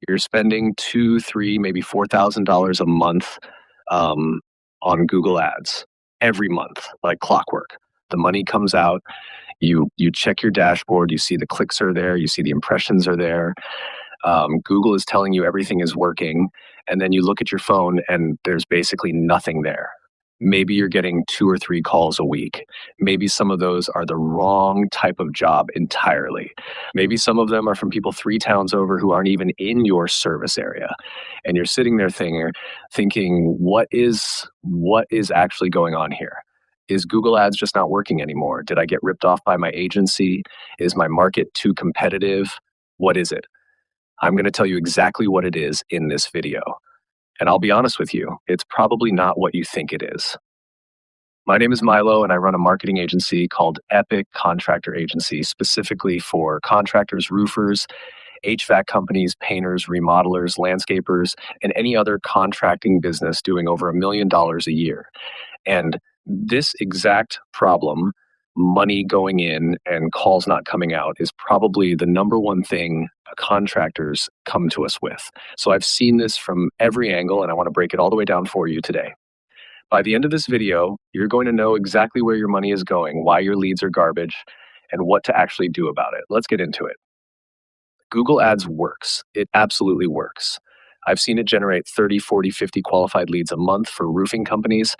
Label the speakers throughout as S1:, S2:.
S1: You're spending two, three, maybe $4,000 a month um, on Google Ads every month, like clockwork. The money comes out. You check your dashboard. You see the clicks are there. You see the impressions are there. Google is telling you everything is working, and then you look at your phone and there's basically nothing there. Maybe you're getting two or three calls a week. Maybe some of those are the wrong type of job entirely. Maybe some of them are from people three towns over who aren't even in your service area. And you're sitting there thinking, what is actually going on here? Is Google Ads just not working anymore? Did I get ripped off by my agency? Is my market too competitive? What is it? I'm going to tell you exactly what it is in this video. And I'll be honest with you, it's probably not what you think it is. My name is Milo, and I run a marketing agency called Epic Contractor Agency, specifically for contractors, roofers, HVAC companies, painters, remodelers, landscapers, and any other contracting business doing over $1 million a year. And this exact problem, money going in and calls not coming out, is probably the number one thing contractors come to us with. So I've seen this from every angle, and I want to break it all the way down for you today. By the end of this video, you're going to know exactly where your money is going, why your leads are garbage, and what to actually do about it. Let's get into it. Google Ads works. It absolutely works. I've seen it generate 30, 40, 50 qualified leads a month for roofing companies.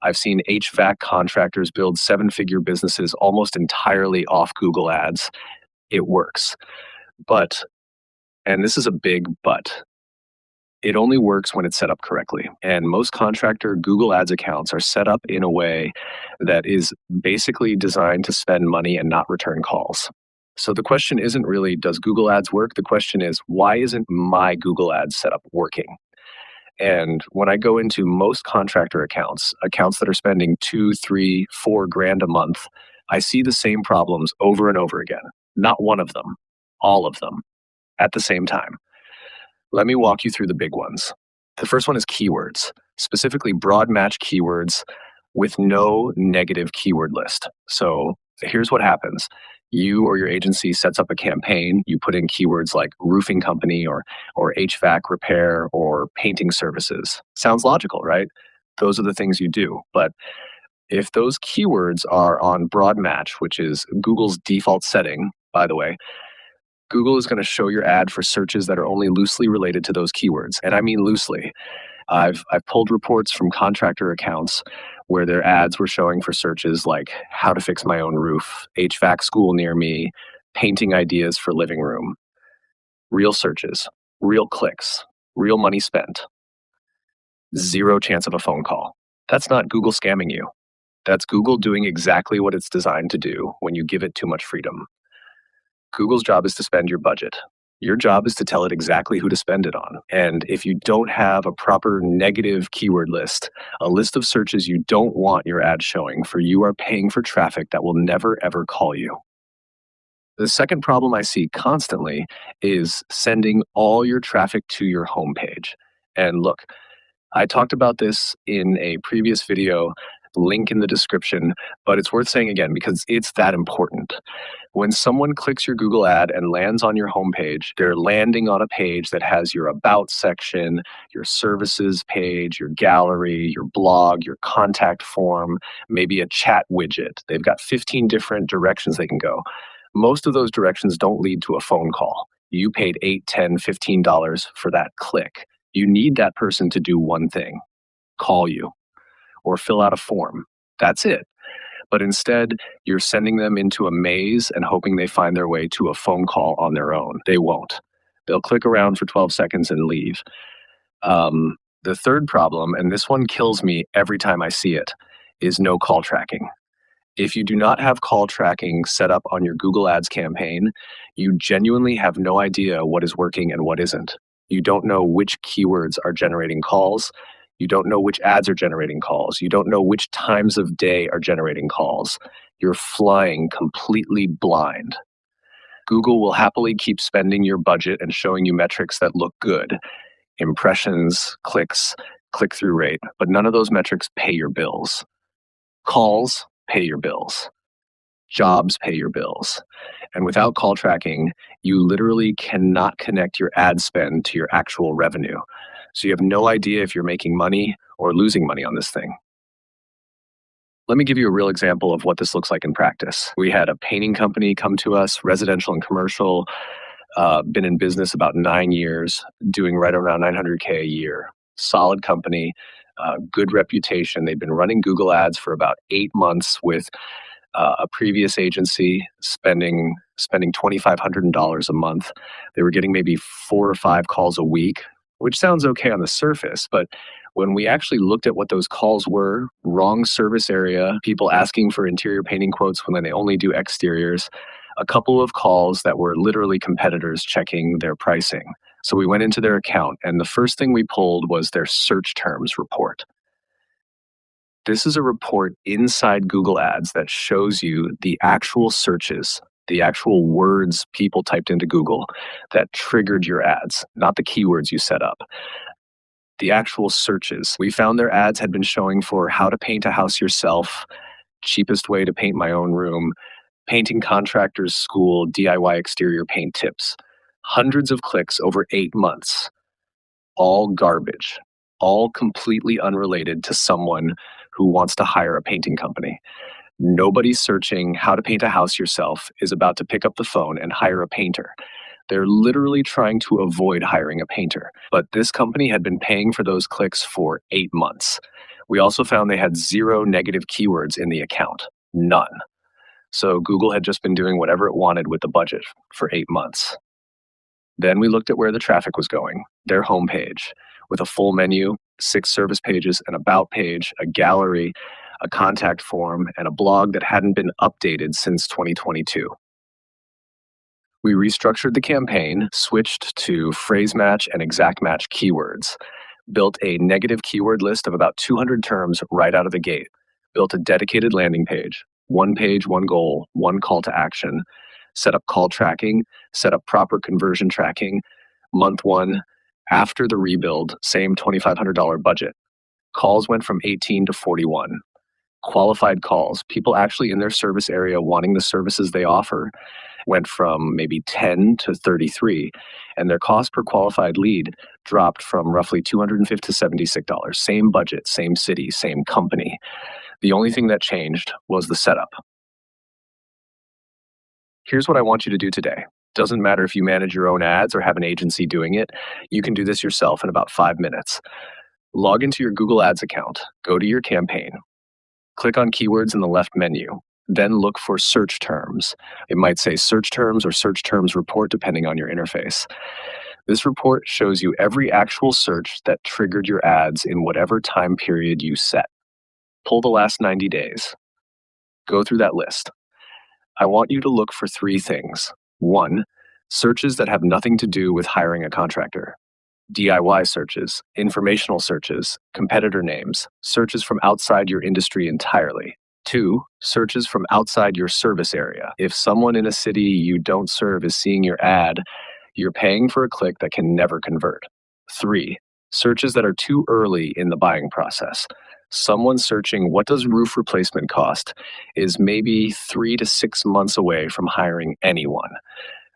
S1: I've seen HVAC contractors build seven-figure businesses almost entirely off Google Ads. It works. But, and this is a big but, it only works when it's set up correctly. And most contractor Google Ads accounts are set up in a way that is basically designed to spend money and not return calls. So the question isn't really, does Google Ads work? The question is, why isn't my Google Ads setup working? And when I go into most contractor accounts that are spending 2, 3, 4 grand a month, I see the same problems over and over again. Not one of them, all of them at the same time. Let me walk you through the big ones. The first one is keywords, specifically broad match keywords with no negative keyword list. So here's what happens. You or your agency sets up a campaign. You put in keywords like roofing company or HVAC repair or painting services. Sounds logical, right? Those are the things you do. But if those keywords are on broad match, which is Google's default setting, by the way, Google is going to show your ad for searches that are only loosely related to those keywords. And I mean loosely. I've pulled reports from contractor accounts where their ads were showing for searches like how to fix my own roof, HVAC school near me, painting ideas for living room. Real searches, real clicks, real money spent. Zero chance of a phone call. That's not Google scamming you. That's Google doing exactly what it's designed to do when you give it too much freedom. Google's job is to spend your budget. Your job is to tell it exactly who to spend it on. And if you don't have a proper negative keyword list, a list of searches you don't want your ad showing, for you are paying for traffic that will never ever call you. The second problem I see constantly is sending all your traffic to your homepage. And look, I talked about this in a previous video, link in the description, but it's worth saying again because it's that important. When someone clicks your Google ad and lands on your homepage, they're landing on a page that has your About section, your services page, your gallery, your blog, your contact form, maybe a chat widget. They've got 15 different directions they can go. Most of those directions don't lead to a phone call. You paid $8, $10, $15 for that click. You need that person to do one thing, call you or fill out a form. That's it. But instead, you're sending them into a maze and hoping they find their way to a phone call on their own. They won't. They'll click around for 12 seconds and leave. The third problem, and this one kills me every time I see it, is no call tracking. If you do not have call tracking set up on your Google Ads campaign, you genuinely have no idea what is working and what isn't. You don't know which keywords are generating calls. You don't know which ads are generating calls. You don't know which times of day are generating calls. You're flying completely blind. Google will happily keep spending your budget and showing you metrics that look good. Impressions, clicks, click-through rate, but none of those metrics pay your bills. Calls pay your bills. Jobs pay your bills. And without call tracking, you literally cannot connect your ad spend to your actual revenue. So you have no idea if you're making money or losing money on this thing. Let me give you a real example of what this looks like in practice. We had a painting company come to us, residential and commercial, been in business about 9 years, doing right around 900K a year. Solid company, good reputation. They've been running Google ads for about 8 months with a previous agency, spending $2,500 a month. They were getting maybe 4 or 5 calls a week, which sounds okay on the surface, but when we actually looked at what those calls were, wrong service area, people asking for interior painting quotes when they only do exteriors, a couple of calls that were literally competitors checking their pricing. So we went into their account, and the first thing we pulled was their search terms report. This is a report inside Google Ads that shows you the actual searches, the actual words people typed into Google that triggered your ads, not the keywords you set up. The actual searches. We found their ads had been showing for how to paint a house yourself, cheapest way to paint my own room, painting contractors school, DIY exterior paint tips. Hundreds of clicks over 8 months. All garbage, all completely unrelated to someone who wants to hire a painting company. Nobody searching how to paint a house yourself is about to pick up the phone and hire a painter. They're literally trying to avoid hiring a painter. But this company had been paying for those clicks for 8 months. We also found they had 0 negative keywords in the account. None. So Google had just been doing whatever it wanted with the budget for 8 months. Then we looked at where the traffic was going, their homepage, with a full menu, 6 service pages, an about page, a gallery, a contact form, and a blog that hadn't been updated since 2022. We restructured the campaign, switched to phrase match and exact match keywords, built a negative keyword list of about 200 terms right out of the gate, built a dedicated landing page, one page, one goal, one call to action, set up call tracking, set up proper conversion tracking. Month 1, after the rebuild, same $2,500 budget. Calls went from 18 to 41. Qualified calls, people actually in their service area wanting the services they offer, went from maybe 10 to 33, and their cost per qualified lead dropped from roughly $250 to $76. Same budget, same city, same company. The only thing that changed was the setup. Here's what I want you to do today. Doesn't matter if you manage your own ads or have an agency doing it. You can do this yourself in about 5 minutes. Log into your Google Ads account, go to your campaign, click on keywords in the left menu, then look for search terms. It might say search terms or search terms report depending on your interface. This report shows you every actual search that triggered your ads in whatever time period you set. Pull the last 90 days. Go through that list. I want you to look for 3 things. 1, searches that have nothing to do with hiring a contractor. DIY searches, informational searches, competitor names, searches from outside your industry entirely. 2, searches from outside your service area. If someone in a city you don't serve is seeing your ad, you're paying for a click that can never convert. 3, searches that are too early in the buying process. Someone searching what does roof replacement cost is maybe 3 to 6 months away from hiring anyone.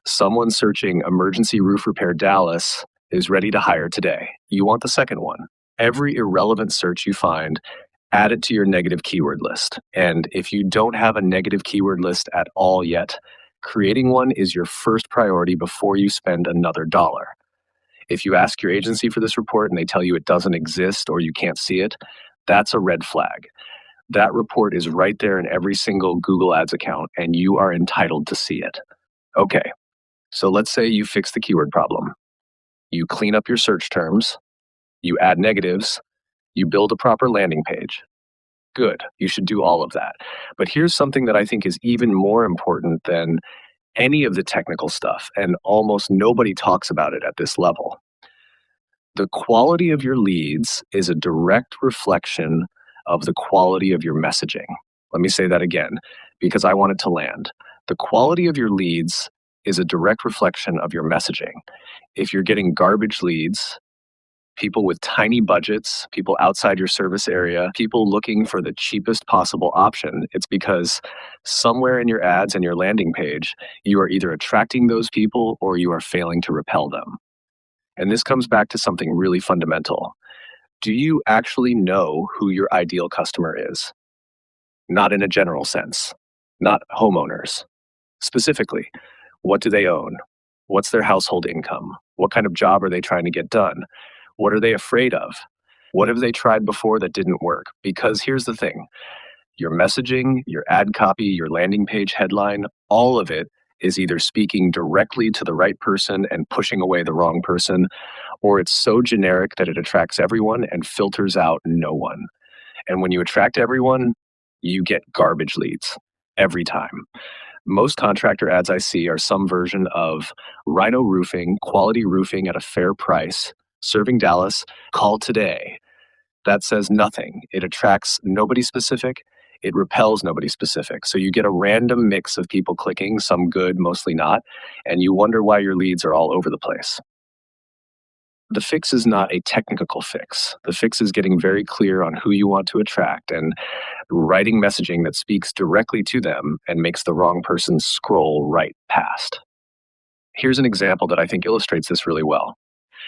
S1: Someone searching emergency roof repair Dallas is ready to hire today. You want the second one. Every irrelevant search you find, add it to your negative keyword list. And if you don't have a negative keyword list at all yet, creating one is your first priority before you spend another dollar. If you ask your agency for this report and they tell you it doesn't exist or you can't see it, that's a red flag. That report is right there in every single Google Ads account, and you are entitled to see it. Okay, so let's say you fix the keyword problem. You clean up your search terms, you add negatives, you build a proper landing page. Good, you should do all of that. But here's something that I think is even more important than any of the technical stuff, and almost nobody talks about it at this level. The quality of your leads is a direct reflection of the quality of your messaging. Let me say that again, because I want it to land. The quality of your leads is a direct reflection of your messaging. If you're getting garbage leads, People with tiny budgets, people outside your service area, people looking for the cheapest possible option. It's because somewhere in your ads and your landing page, you are either attracting those people or you are failing to repel them. And this comes back to something really fundamental. Do you actually know who your ideal customer is? Not in a general sense, not homeowners. Specifically, what do they own? What's their household income? What kind of job are they trying to get done? What are they afraid of? What have they tried before that didn't work? Because here's the thing, your messaging, your ad copy, your landing page headline, all of it is either speaking directly to the right person and pushing away the wrong person, or it's so generic that it attracts everyone and filters out no one. And when you attract everyone, you get garbage leads every time. Most contractor ads I see are some version of Rhino Roofing, quality roofing at a fair price, serving Dallas, call today. That says nothing. It attracts nobody specific. It repels nobody specific. So you get a random mix of people clicking, some good, mostly not, and you wonder why your leads are all over the place. The fix is not a technical fix. The fix is getting very clear on who you want to attract and writing messaging that speaks directly to them and makes the wrong person scroll right past. Here's an example that I think illustrates this really well.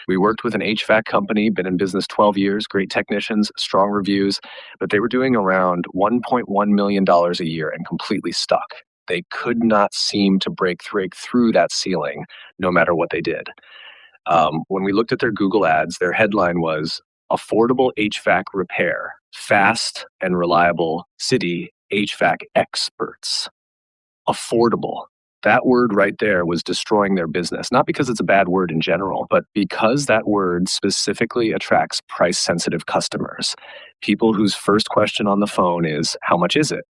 S1: We worked with an HVAC company, been in business 12 years, great technicians, strong reviews, but they were doing around $1.1 million a year and completely stuck. They could not seem to break through that ceiling no matter what they did. When we looked at their Google ads, their headline was affordable HVAC repair, fast and reliable city HVAC experts. Affordable. That word right there was destroying their business, not because it's a bad word in general, but because that word specifically attracts price sensitive customers. People whose first question on the phone is, how much is it?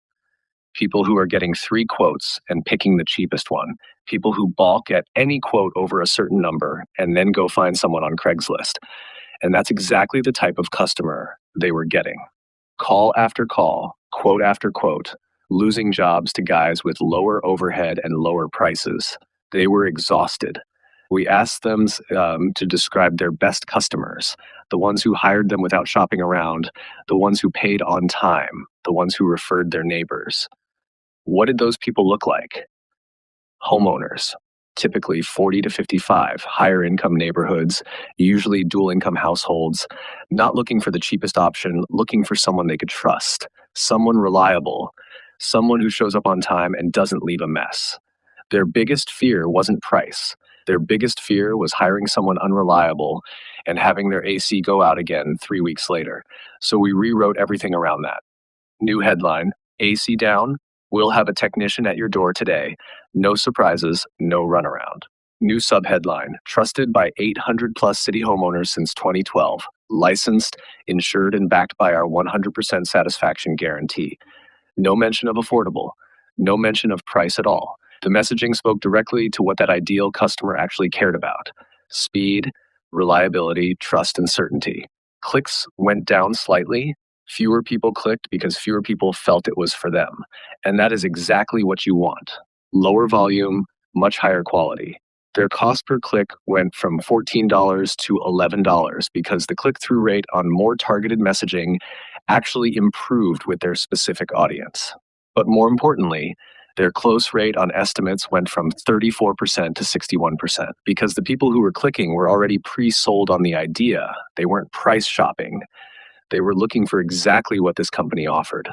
S1: People who are getting 3 quotes and picking the cheapest one. People who balk at any quote over a certain number and then go find someone on Craigslist. And that's exactly the type of customer they were getting. Call after call, quote after quote, losing jobs to guys with lower overhead and lower prices. They were exhausted. We asked them to describe their best customers, the ones who hired them without shopping around, the ones who paid on time, the ones who referred their neighbors. What did those people look like? Homeowners, typically 40 to 55, higher income neighborhoods, usually dual income households, not looking for the cheapest option, looking for someone they could trust, someone reliable, someone who shows up on time and doesn't leave a mess. Their biggest fear wasn't price. Their biggest fear was hiring someone unreliable and having their AC go out again 3 weeks later. So we rewrote everything around that. New headline, AC down, we'll have a technician at your door today. No surprises, no runaround. New subheadline, trusted by 800 plus city homeowners since 2012, licensed, insured, and backed by our 100% satisfaction guarantee. No mention of affordable, no mention of price at all. The messaging spoke directly to what that ideal customer actually cared about: speed, reliability, trust, and certainty. Clicks went down slightly. Fewer people clicked because fewer people felt it was for them. And that is exactly what you want. Lower volume, much higher quality. Their cost per click went from $14 to $11 because the click-through rate on more targeted messaging actually improved with their specific audience. But more importantly, their close rate on estimates went from 34% to 61% because the people who were clicking were already pre-sold on the idea. They weren't price shopping. They were looking for exactly what this company offered.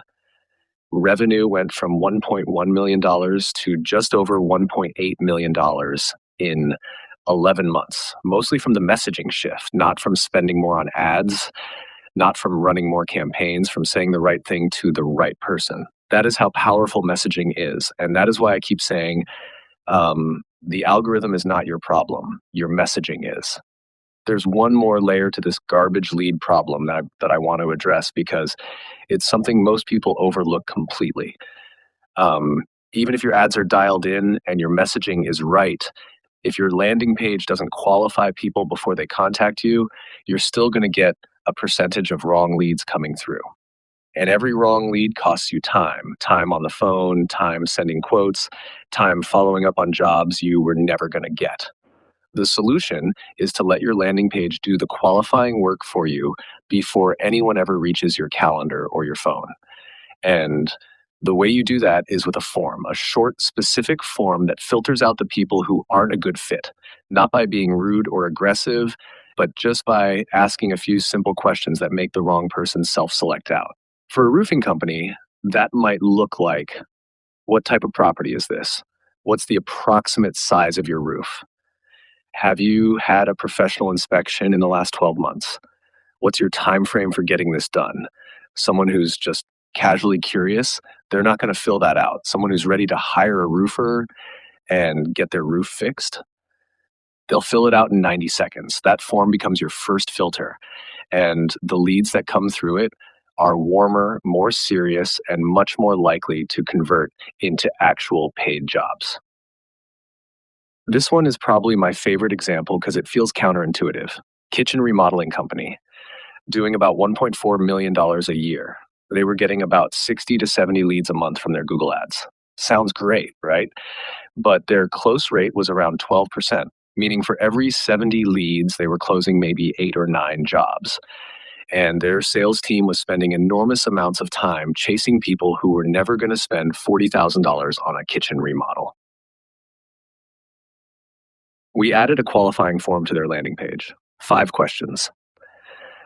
S1: Revenue went from $1.1 million to just over $1.8 million in 11 months, mostly from the messaging shift, not from spending more on ads, not from running more campaigns, from saying the right thing to the right person. That is how powerful messaging is. And that is why I keep saying the algorithm is not your problem. Your messaging is. There's one more layer to this garbage lead problem that I want to address because it's something most people overlook completely. Even if your ads are dialed in and your messaging is right, if your landing page doesn't qualify people before they contact you, you're still going to get a percentage of wrong leads coming through. And every wrong lead costs you time on the phone, time sending quotes, time following up on jobs you were never going to get. The solution is to let your landing page do the qualifying work for you before anyone ever reaches your calendar or your phone. And the way you do that is with a form, a short, specific form that filters out the people who aren't a good fit, not by being rude or aggressive, but just by asking a few simple questions that make the wrong person self select out. For a roofing company, that might look like, what type of property is this? What's the approximate size of your roof? Have you had a professional inspection in the last 12 months? What's your time frame for getting this done? Someone who's just casually curious, they're not going to fill that out. Someone who's ready to hire a roofer and get their roof fixed, they'll fill it out in 90 seconds. That form becomes your first filter, and the leads that come through it are warmer, more serious, and much more likely to convert into actual paid jobs. This one is probably my favorite example because it feels counterintuitive. Kitchen remodeling company, doing about $1.4 million a year. They were getting about 60 to 70 leads a month from their Google ads. Sounds great, right? But their close rate was around 12%, meaning for every 70 leads, they were closing maybe 8 or 9 jobs. And their sales team was spending enormous amounts of time chasing people who were never going to spend $40,000 on a kitchen remodel. We added a qualifying form to their landing page. 5 questions.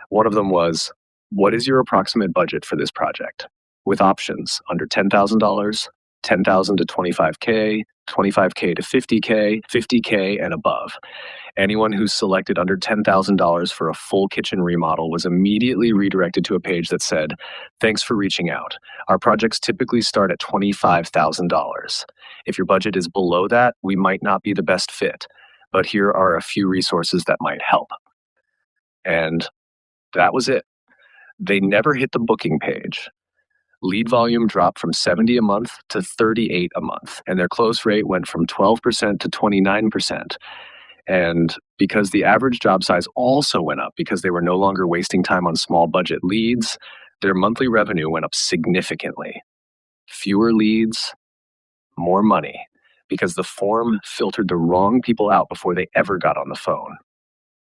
S1: One of them was, what is your approximate budget for this project? With options under $10,000, $10,000 to $25K, $25K to $50K, $50K and above. Anyone who selected under $10,000 for a full kitchen remodel was immediately redirected to a page that said, thanks for reaching out. Our projects typically start at $25,000. If your budget is below that, we might not be the best fit, but here are a few resources that might help. And that was it. They never hit the booking page. Lead volume dropped from 70 a month to 38 a month, and their close rate went from 12% to 29%. And because the average job size also went up because they were no longer wasting time on small budget leads, their monthly revenue went up significantly. Fewer leads, more money, because the form filtered the wrong people out before they ever got on the phone.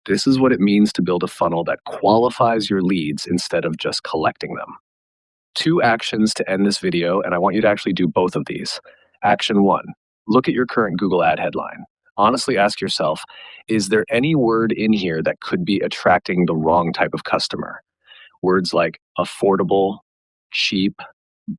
S1: This is what it means to build a funnel that qualifies your leads instead of just collecting them. 2 actions to end this video, and I want you to actually do both of these. Action 1, look at your current Google ad headline. Honestly ask yourself, is there any word in here that could be attracting the wrong type of customer? Words like affordable, cheap,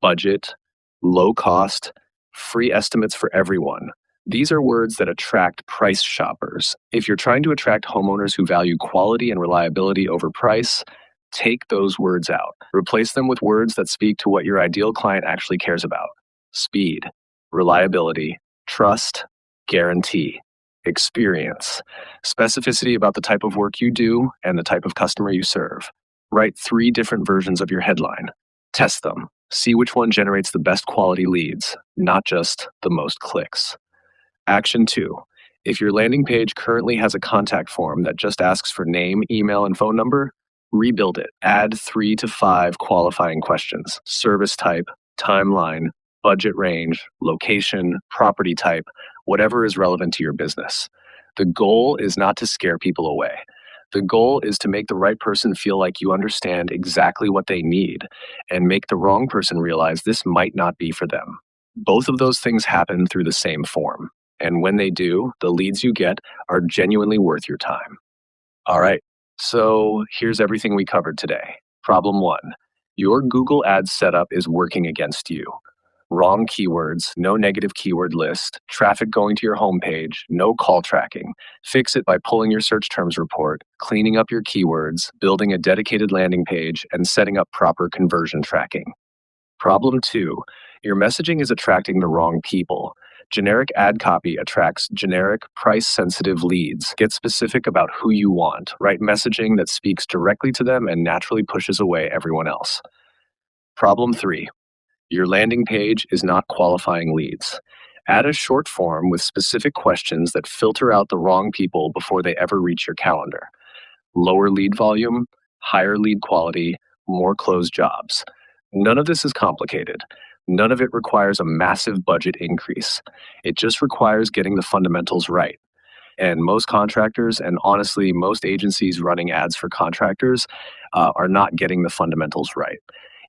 S1: budget, low cost, free estimates for everyone. These are words that attract price shoppers. If you're trying to attract homeowners who value quality and reliability over price, take those words out. Replace them with words that speak to what your ideal client actually cares about. Speed, reliability, trust, guarantee, experience, specificity about the type of work you do and the type of customer you serve. Write 3 different versions of your headline. Test them. See which one generates the best quality leads, not just the most clicks. Action 2. If your landing page currently has a contact form that just asks for name, email, and phone number, rebuild it. Add 3 to 5 qualifying questions. Service type, timeline, budget range, location, property type, whatever is relevant to your business. The goal is not to scare people away. The goal is to make the right person feel like you understand exactly what they need and make the wrong person realize this might not be for them. Both of those things happen through the same form. And when they do, the leads you get are genuinely worth your time. All right, so here's everything we covered today. Problem 1, your Google Ads setup is working against you. Wrong keywords, no negative keyword list, traffic going to your homepage, no call tracking. Fix it by pulling your search terms report, cleaning up your keywords, building a dedicated landing page, and setting up proper conversion tracking. Problem 2, your messaging is attracting the wrong people. Generic ad copy attracts generic, price-sensitive leads. Get specific about who you want. Write messaging that speaks directly to them and naturally pushes away everyone else. Problem 3, your landing page is not qualifying leads. Add a short form with specific questions that filter out the wrong people before they ever reach your calendar. Lower lead volume, higher lead quality, more closed jobs. None of this is complicated. None of it requires a massive budget increase. It just requires getting the fundamentals right. And most contractors, and honestly, most agencies running ads for contractors, are not getting the fundamentals right.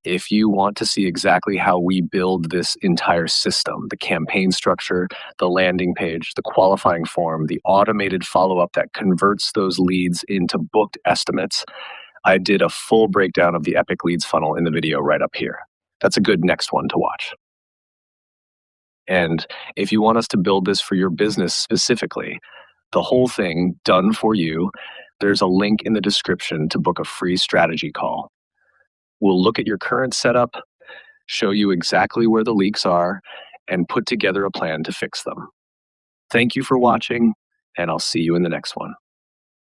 S1: If you want to see exactly how we build this entire system, the campaign structure, the landing page, the qualifying form, the automated follow up that converts those leads into booked estimates, I did a full breakdown of the Epic Leads funnel in the video right up here. That's a good next one to watch. And if you want us to build this for your business specifically, the whole thing done for you, there's a link in the description to book a free strategy call. We'll look at your current setup, show you exactly where the leaks are, and put together a plan to fix them. Thank you for watching, and I'll see you in the next one.